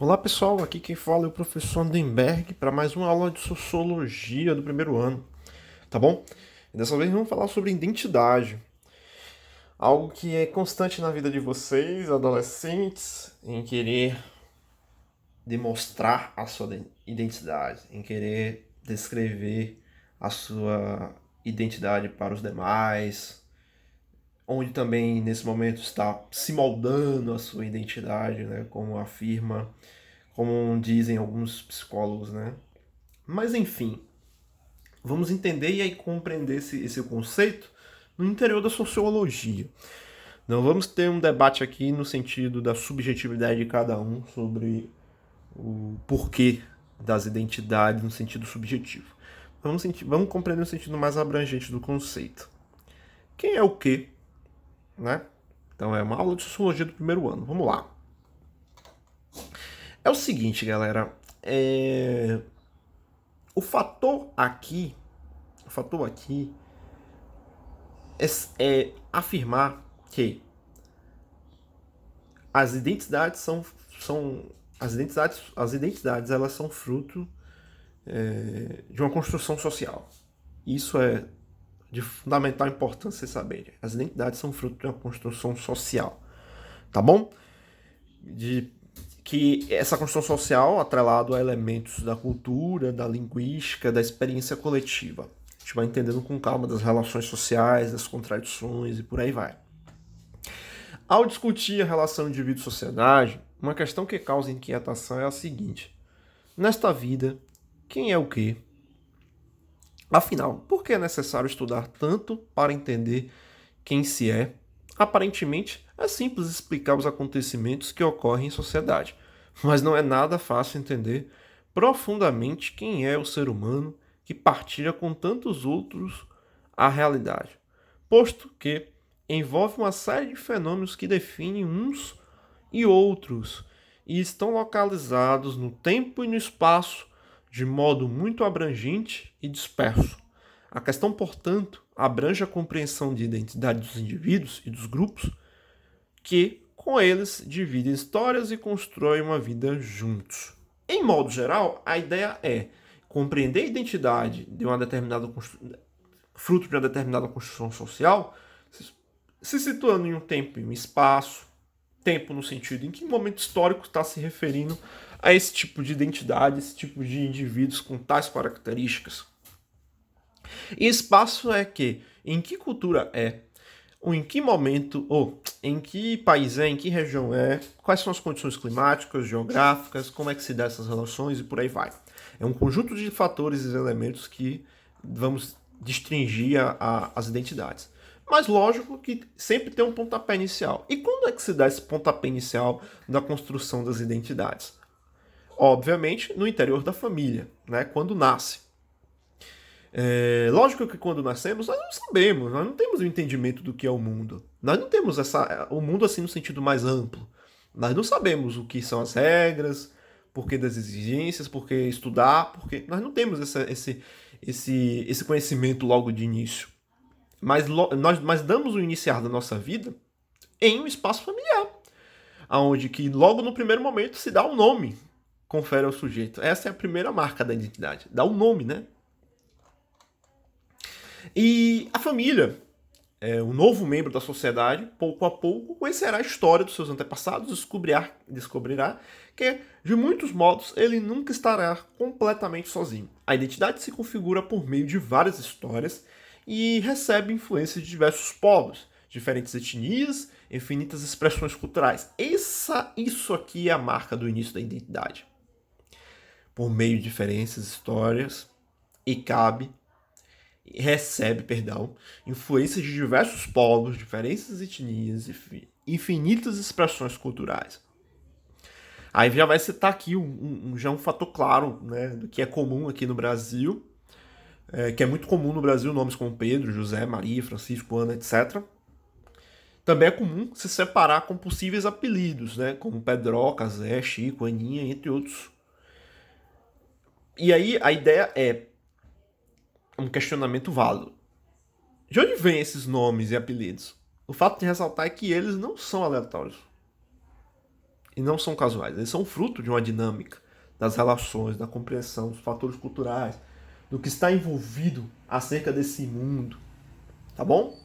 Olá pessoal, aqui quem fala é o professor Andenberg para mais uma aula de Sociologia do primeiro ano, tá bom? E dessa vez vamos falar sobre identidade, algo que é constante na vida de vocês, adolescentes, em querer demonstrar a sua identidade, em querer descrever a sua identidade para os demais, onde também nesse momento está se moldando a sua identidade, né, como afirma, como dizem alguns psicólogos, né? Mas enfim, vamos entender e aí compreender esse conceito no interior da sociologia. Não vamos ter um debate aqui no sentido da subjetividade de cada um sobre o porquê das identidades no sentido subjetivo. Vamos compreender o sentido mais abrangente do conceito. Quem é o quê? Né? Então é uma aula de sociologia do primeiro ano. Vamos lá. É o seguinte, galera. O fator aqui, o fator aqui é afirmar que as identidades são as identidades elas são fruto de uma construção social. Isso é de fundamental importância vocês saberem. As identidades são fruto de uma construção social, tá bom? De que essa construção social atrelado a elementos da cultura, da linguística, da experiência coletiva. A gente vai entendendo com calma das relações sociais, das contradições e por aí vai. Ao discutir a relação indivíduo-sociedade, uma questão que causa inquietação é a seguinte: nesta vida, quem é o quê? Afinal, por que é necessário estudar tanto para entender quem se é? Aparentemente, é simples explicar os acontecimentos que ocorrem em sociedade, mas não é nada fácil entender profundamente quem é o ser humano que partilha com tantos outros a realidade, posto que envolve uma série de fenômenos que definem uns e outros e estão localizados no tempo e no espaço de modo muito abrangente e disperso. A questão, portanto, abrange a compreensão de identidade dos indivíduos e dos grupos que, com eles, dividem histórias e constroem uma vida juntos. Em modo geral, a ideia é compreender a identidade de uma determinada fruto de uma determinada construção social, se situando em um tempo e um espaço, tempo no sentido em que momento histórico está se referindo a esse tipo de identidade, esse tipo de indivíduos com tais características. E espaço é que, em que cultura é, ou em que momento, ou em que país é, em que região é, quais são as condições climáticas, geográficas, como é que se dá essas relações e por aí vai. É um conjunto de fatores e elementos que vamos distinguir as identidades. Mas lógico que sempre tem um pontapé inicial. E quando é que se dá esse pontapé inicial da construção das identidades? Obviamente, no interior da família, né? Quando nasce. Lógico que quando nascemos, nós não sabemos, nós não temos o entendimento do que é o mundo. Nós não temos o mundo assim no sentido mais amplo. Nós não sabemos o que são as regras, por que das exigências, por que estudar, porque nós não temos esse conhecimento logo de início. Mas damos o iniciar da nossa vida em um espaço familiar, onde que logo no primeiro momento se dá um nome, confere ao sujeito. Essa é a primeira marca da identidade, dá um nome, né? E a família, o novo membro da sociedade, pouco a pouco conhecerá a história dos seus antepassados, descobrirá que, de muitos modos, ele nunca estará completamente sozinho. A identidade se configura por meio de várias histórias e recebe influência de diversos povos, diferentes etnias, infinitas expressões culturais. Isso aqui é a marca do início da identidade. Por meio de diferentes histórias e recebe, influências de diversos povos, diferentes etnias e infinitas expressões culturais. Aí já vai citar aqui já um fator claro, né, do que é comum aqui no Brasil, que é muito comum no Brasil nomes como Pedro, José, Maria, Francisco, Ana, etc. Também é comum se separar com possíveis apelidos, né, como Pedroca, Zé, Chico, Aninha, entre outros. E aí a ideia é um questionamento válido. De onde vêm esses nomes e apelidos? O fato de ressaltar é que eles não são aleatórios. e não são casuais. Eles são fruto de uma dinâmica das relações, da compreensão, dos fatores culturais, do que está envolvido acerca desse mundo, tá bom?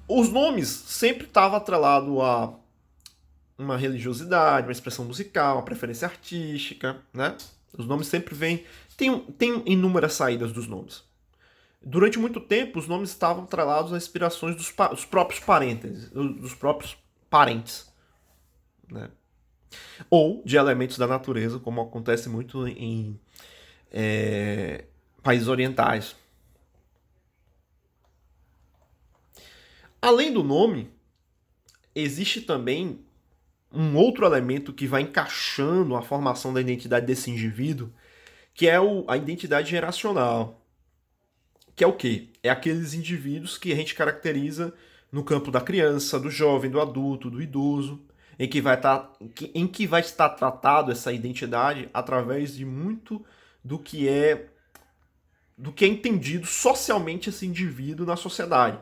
Os nomes sempre estavam atrelados a uma religiosidade, uma expressão musical, uma preferência artística, né? Os nomes sempre vêm... Tem inúmeras saídas dos nomes. Durante muito tempo, os nomes estavam atrelados a inspirações dos próprios parentes, né? Ou de elementos da natureza, como acontece muito em países orientais. Além do nome, existe também um outro elemento que vai encaixando a formação da identidade desse indivíduo, que é a identidade geracional. Que é o quê? É aqueles indivíduos que a gente caracteriza no campo da criança, do jovem, do adulto, do idoso, em que vai estar tratado essa identidade através de muito do que é entendido socialmente esse indivíduo na sociedade.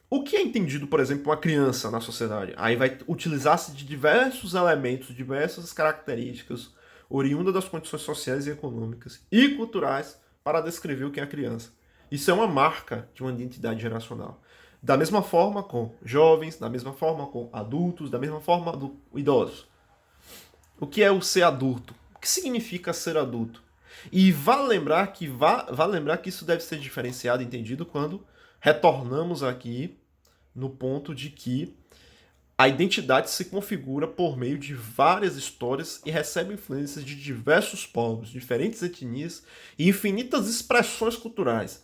O que é entendido, por exemplo, uma criança na sociedade? Aí vai utilizar-se de diversos elementos, diversas características oriundas das condições sociais e econômicas e culturais para descrever o que é a criança. Isso é uma marca de uma identidade geracional. Da mesma forma com jovens, da mesma forma com adultos, da mesma forma do idosos. O que é o ser adulto? O que significa ser adulto? E vale lembrar que isso deve ser diferenciado, entendido, quando retornamos aqui no ponto de que a identidade se configura por meio de várias histórias e recebe influências de diversos povos, diferentes etnias e infinitas expressões culturais.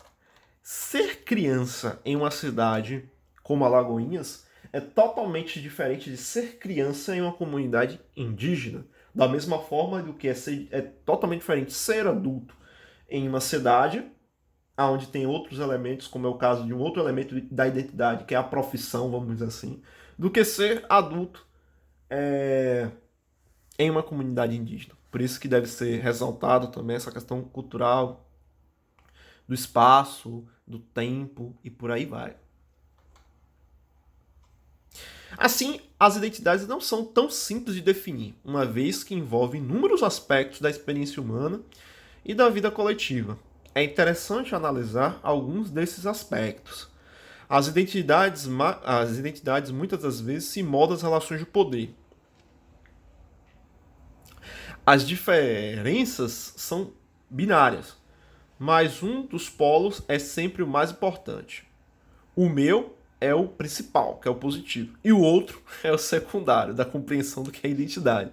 Ser criança em uma cidade como Alagoinhas é totalmente diferente de ser criança em uma comunidade indígena. Da mesma forma do que é totalmente diferente ser adulto em uma cidade onde tem outros elementos, como é o caso de um outro elemento da identidade, que é a profissão, vamos dizer assim, do que ser adulto em uma comunidade indígena. Por isso que deve ser ressaltado também essa questão cultural do espaço, do tempo e por aí vai. Assim, as identidades não são tão simples de definir, uma vez que envolvem inúmeros aspectos da experiência humana e da vida coletiva. É interessante analisar alguns desses aspectos. As identidades muitas das vezes se moldam às relações de poder. As diferenças são binárias, mas um dos polos é sempre o mais importante. O meu é o principal, que é o positivo, e o outro é o secundário, da compreensão do que é identidade.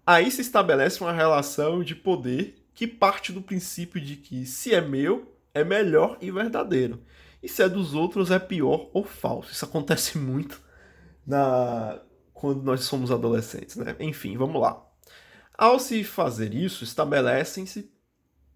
Aí se estabelece uma relação de poder que parte do princípio de que se é meu, é melhor e verdadeiro. E se é dos outros, é pior ou falso. Isso acontece muito quando nós somos adolescentes, né? Enfim, vamos lá. Ao se fazer isso, estabelecem-se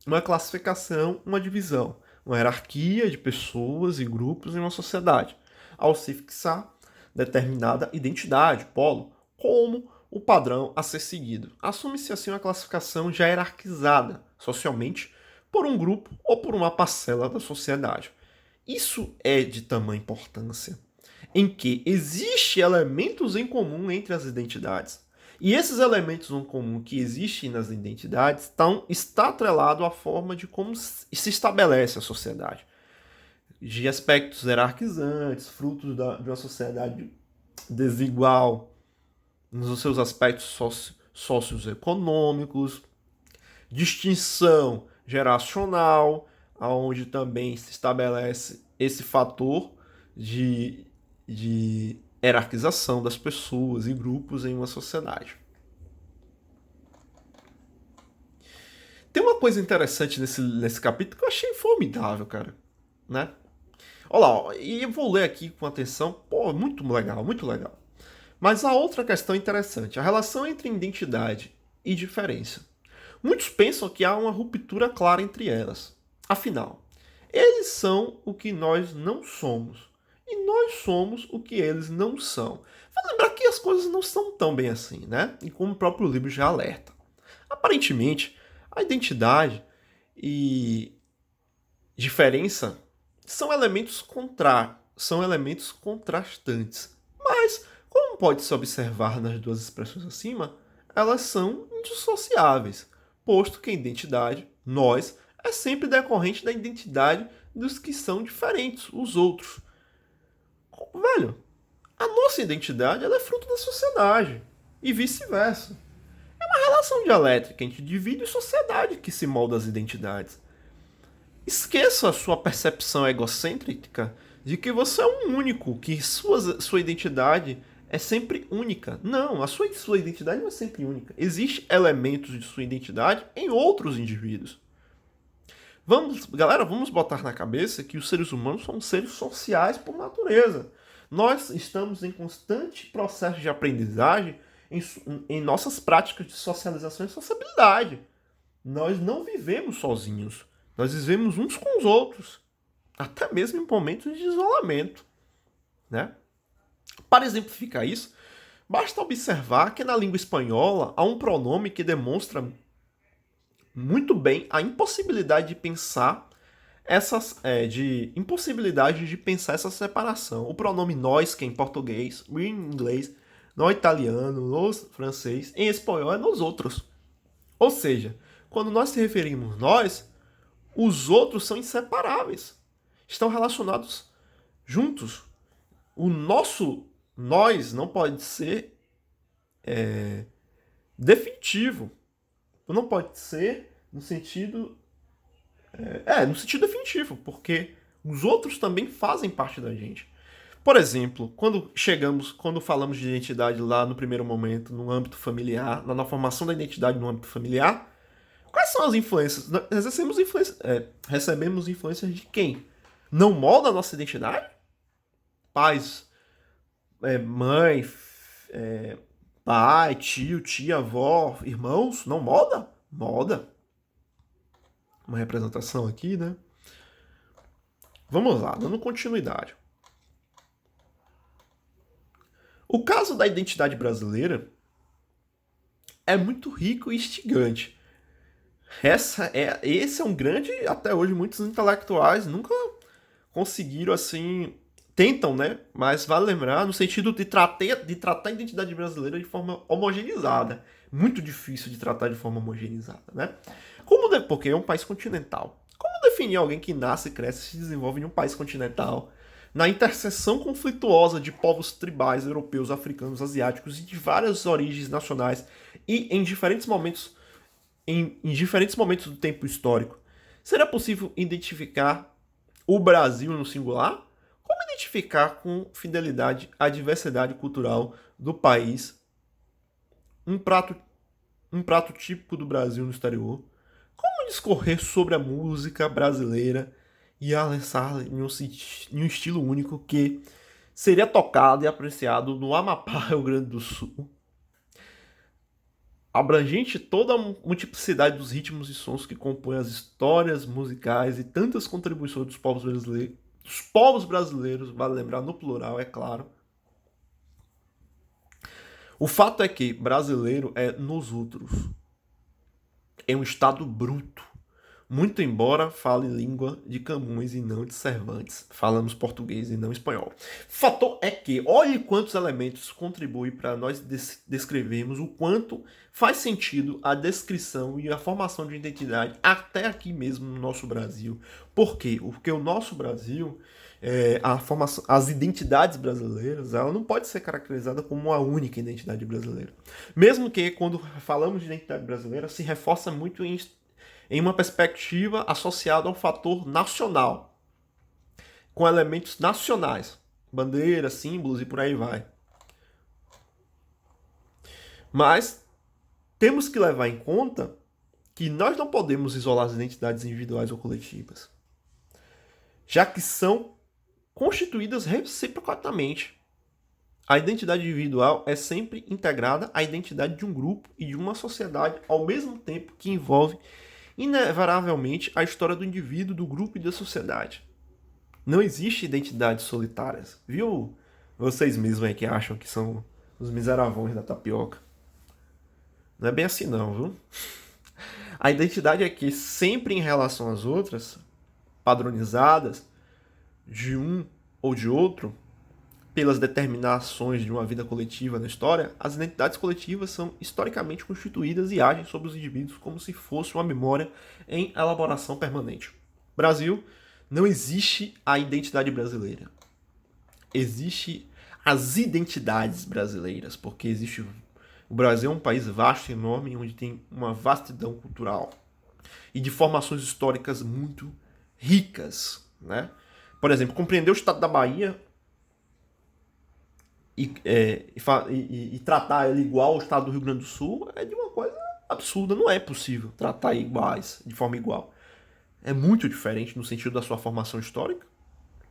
uma classificação, uma divisão, uma hierarquia de pessoas e grupos em uma sociedade, ao se fixar determinada identidade, polo, como o padrão a ser seguido. Assume-se assim uma classificação já hierarquizada socialmente por um grupo ou por uma parcela da sociedade. Isso é de tamanha importância em que existem elementos em comum entre as identidades. E esses elementos em comum que existem nas identidades está atrelado à forma de como se estabelece a sociedade. De aspectos hierarquizantes, frutos de uma sociedade desigual nos seus aspectos socioeconômicos, distinção geracional, onde também se estabelece esse fator de hierarquização das pessoas e grupos em uma sociedade. Tem uma coisa interessante nesse capítulo que eu achei formidável, cara, né? Olha lá, e eu vou ler aqui com atenção. Pô, muito legal, muito legal. Mas a outra questão interessante, a relação entre identidade e diferença. Muitos pensam que há uma ruptura clara entre elas. Afinal, eles são o que nós não somos. E nós somos o que eles não são. Vale lembrar que as coisas não são tão bem assim, né? E como o próprio livro já alerta. Aparentemente, a identidade e diferença são elementos são elementos contrastantes. Mas, como pode-se observar nas duas expressões acima, elas são indissociáveis, posto que a identidade, nós, é sempre decorrente da identidade dos que são diferentes, os outros. Velho, a nossa identidade ela é fruto da sociedade, e vice-versa. É uma relação dialética entre indivíduo e sociedade que se molda as identidades. Esqueça a sua percepção egocêntrica de que você é um único, que sua identidade é sempre única. Não, a sua identidade não é sempre única. Existem elementos de sua identidade em outros indivíduos. Vamos botar na cabeça que os seres humanos são seres sociais por natureza. Nós estamos em constante processo de aprendizagem em nossas práticas de socialização e sociabilidade. Nós não vivemos sozinhos. Nós vivemos uns com os outros. Até mesmo em momentos de isolamento. Né? Para exemplificar isso, basta observar que na língua espanhola há um pronome que demonstra muito bem a impossibilidade de pensar essa separação. O pronome nós, que é em português, we em inglês, no italiano, no francês, em espanhol é nos outros. Ou seja, quando nós se referimos nós, os outros são inseparáveis. Estão relacionados juntos. O nosso nós não pode ser definitivo. Não pode ser no sentido definitivo, porque os outros também fazem parte da gente. Por exemplo, quando falamos de identidade lá no primeiro momento, no âmbito familiar, na formação da identidade no âmbito familiar, quais são as influências? Nós recebemos influências de quem? Não molda a nossa identidade? Pais, mãe, pai, tio, tia, avó, irmãos, não molda? Molda. Uma representação aqui, né? Vamos lá, dando continuidade. O caso da identidade brasileira é muito rico e instigante. Esse é um grande, até hoje muitos intelectuais nunca conseguiram assim, tentam, né? Mas vale lembrar no sentido de tratar a identidade brasileira de forma homogeneizada. Muito difícil de tratar de forma homogeneizada, né? Porque é um país continental. Como definir alguém que nasce, cresce e se desenvolve em um país continental? Na interseção conflituosa de povos tribais, europeus, africanos, asiáticos e de várias origens nacionais e em diferentes momentos do tempo histórico, seria possível identificar o Brasil no singular? Como identificar com fidelidade a diversidade cultural do país? Um prato típico do Brasil no exterior? Como discorrer sobre a música brasileira e lançar em um estilo único que seria tocado e apreciado no Amapá, Rio Grande do Sul? Abrangente toda a multiplicidade dos ritmos e sons que compõem as histórias musicais e tantas contribuições dos povos brasileiros, vale lembrar no plural, é claro. O fato é que brasileiro é nos outros. É um estado bruto. Muito embora fale língua de Camões e não de Cervantes. Falamos português e não espanhol. O fator é que, olhe quantos elementos contribuem para nós descrevermos o quanto faz sentido a descrição e a formação de identidade até aqui mesmo no nosso Brasil. Por quê? Porque o nosso Brasil, as identidades brasileiras, ela não pode ser caracterizada como uma única identidade brasileira. Mesmo que, quando falamos de identidade brasileira, se reforça muito em uma perspectiva associada ao fator nacional, com elementos nacionais, bandeiras, símbolos e por aí vai. Mas temos que levar em conta que nós não podemos isolar as identidades individuais ou coletivas, já que são constituídas reciprocamente. A identidade individual é sempre integrada à identidade de um grupo e de uma sociedade, ao mesmo tempo que envolve inevitavelmente a história do indivíduo, do grupo e da sociedade. Não existe identidades solitárias, viu? Vocês mesmos aí que acham que são os miseravões da tapioca. Não é bem assim não, viu? A identidade é que sempre em relação às outras, padronizadas, de um ou de outro, pelas determinações de uma vida coletiva na história, as identidades coletivas são historicamente constituídas e agem sobre os indivíduos como se fosse uma memória em elaboração permanente. Brasil, não existe a identidade brasileira. Existe as identidades brasileiras, porque existe... O Brasil é um país vasto e enorme, onde tem uma vastidão cultural e de formações históricas muito ricas, né? Por exemplo, compreender o estado da Bahia e tratar ele igual ao estado do Rio Grande do Sul é de uma coisa absurda. Não é possível tratar iguais de forma igual. É muito diferente no sentido da sua formação histórica,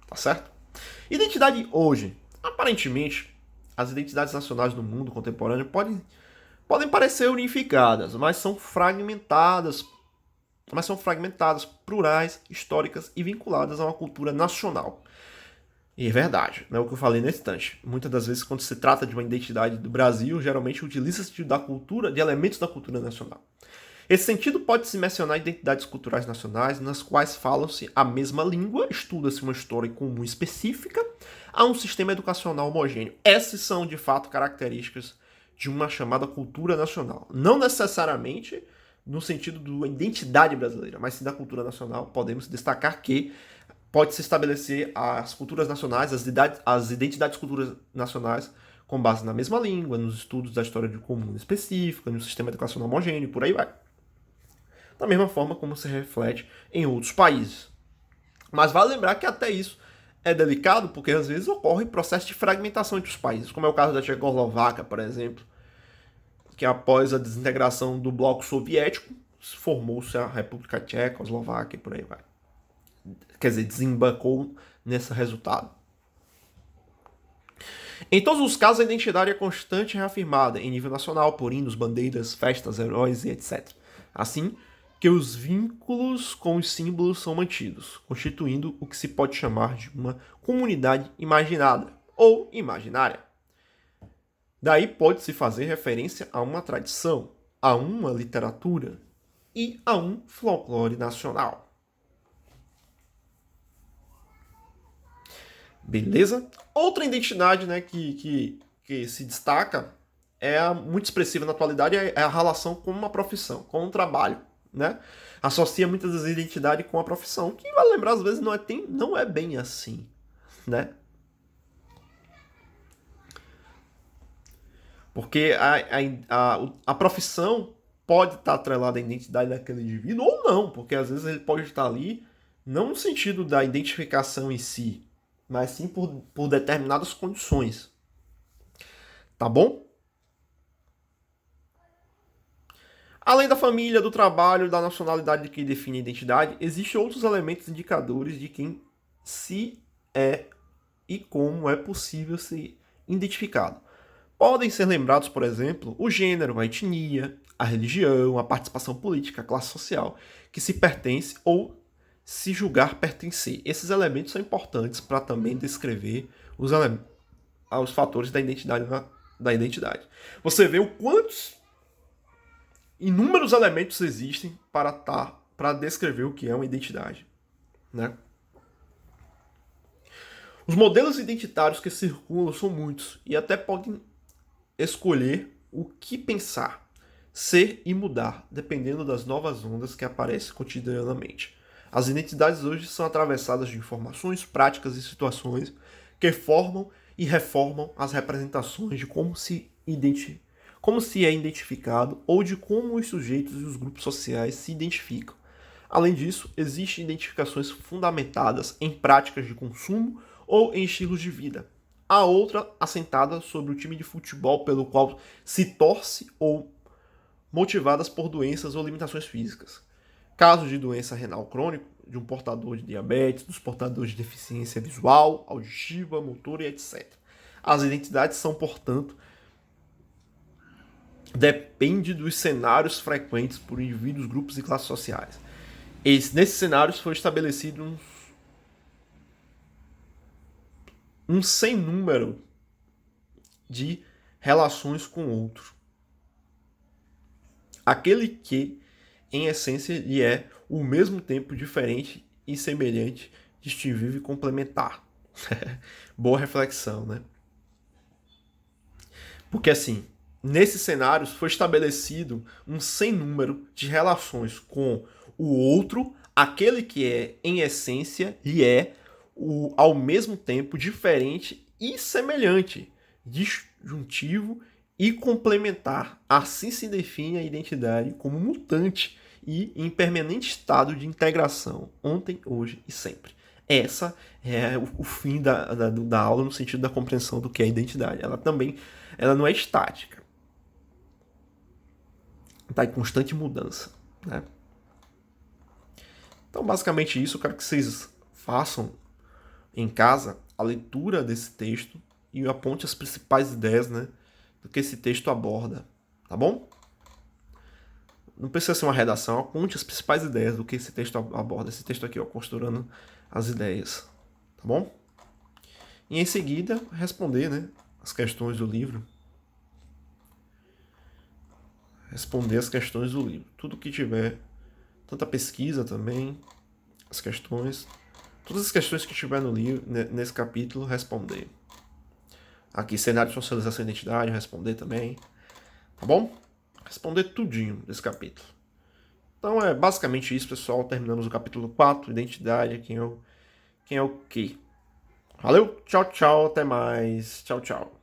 tá certo? Identidade hoje. Aparentemente, as identidades nacionais no mundo contemporâneo podem parecer unificadas, mas são fragmentadas, plurais, históricas e vinculadas a uma cultura nacional. E é verdade, não é o que eu falei nesse instante. Muitas das vezes, quando se trata de uma identidade do Brasil, geralmente utiliza-se de elementos da cultura nacional. Esse sentido pode-se mencionar identidades culturais nacionais nas quais falam-se a mesma língua, estuda-se uma história comum específica a um sistema educacional homogêneo. Essas são, de fato, características de uma chamada cultura nacional. Não necessariamente no sentido da identidade brasileira, mas sim da cultura nacional. Podemos destacar que pode-se estabelecer as culturas nacionais, as identidades culturas nacionais com base na mesma língua, nos estudos da história de comum específica, no sistema educacional homogêneo, por aí vai. Da mesma forma como se reflete em outros países. Mas vale lembrar que até isso é delicado, porque às vezes ocorre processo de fragmentação entre os países, como é o caso da Tchecoslováquia, por exemplo, que após a desintegração do bloco soviético, formou-se a República Tcheca, a Eslováquia e por aí vai. Quer dizer, desembarcou nesse resultado. Em todos os casos, a identidade é constante e reafirmada em nível nacional por hinos, bandeiras, festas, heróis e etc. Assim que os vínculos com os símbolos são mantidos, constituindo o que se pode chamar de uma comunidade imaginada ou imaginária. Daí pode-se fazer referência a uma tradição, a uma literatura e a um folclore nacional. Beleza? Outra identidade, né, que se destaca, muito expressiva na atualidade, é a relação com uma profissão, com um trabalho, né? Associa muitas vezes a identidade com a profissão, que, vale lembrar, às vezes não é bem assim, né? Porque a profissão pode estar atrelada à identidade daquele indivíduo ou não, porque às vezes ele pode estar ali não no sentido da identificação em si, mas sim por determinadas condições. Tá bom? Além da família, do trabalho, da nacionalidade que define a identidade, existem outros elementos indicadores de quem se é e como é possível ser identificado. Podem ser lembrados, por exemplo, o gênero, a etnia, a religião, a participação política, a classe social, que se pertence ou se julgar pertencer. Esses elementos são importantes para também descrever os fatores da identidade. Você vê o quantos inúmeros elementos existem para descrever o que é uma identidade, né? Os modelos identitários que circulam são muitos e até podem escolher o que pensar, ser e mudar, dependendo das novas ondas que aparecem cotidianamente. As identidades hoje são atravessadas de informações, práticas e situações que formam e reformam as representações de como se é identificado ou de como os sujeitos e os grupos sociais se identificam. Além disso, existem identificações fundamentadas em práticas de consumo ou em estilos de vida. A outra assentada sobre o time de futebol pelo qual se torce ou motivadas por doenças ou limitações físicas. Casos de doença renal crônica, de um portador de diabetes, dos portadores de deficiência visual, auditiva, motora e etc. As identidades são, portanto, depende dos cenários frequentes por indivíduos, grupos e classes sociais. Nesses cenários foi estabelecido um sem número de relações com o outro. Aquele que, em essência, lhe é, ao mesmo tempo, diferente e semelhante, distinguível e complementar. Boa reflexão, né? Porque assim, nesses cenários foi estabelecido um sem número de relações com o outro, aquele que é em essência e é ao mesmo tempo diferente e semelhante, disjuntivo e complementar. Assim se define a identidade como mutante e em permanente estado de integração, ontem, hoje e sempre. Essa é o fim da aula no sentido da compreensão do que é identidade. Ela não é estática. Está em constante mudança. Né? Então, basicamente isso, eu quero que vocês façam em casa a leitura desse texto e aponte as principais ideias, né, do que esse texto aborda. Tá bom? Não precisa ser uma redação, aponte as principais ideias do que esse texto aborda. Esse texto aqui, ó, costurando as ideias. Tá bom? E em seguida, responder, né, as questões do livro. Responder as questões do livro. Tudo que tiver, tanta pesquisa também, as questões, todas as questões que tiver no livro, nesse capítulo, responder. Aqui, cenário de socialização e identidade, responder também. Tá bom? Responder tudinho desse capítulo. Então é basicamente isso, pessoal. Terminamos o capítulo 4, identidade, quem é o quê. Valeu, tchau, tchau, até mais. Tchau, tchau.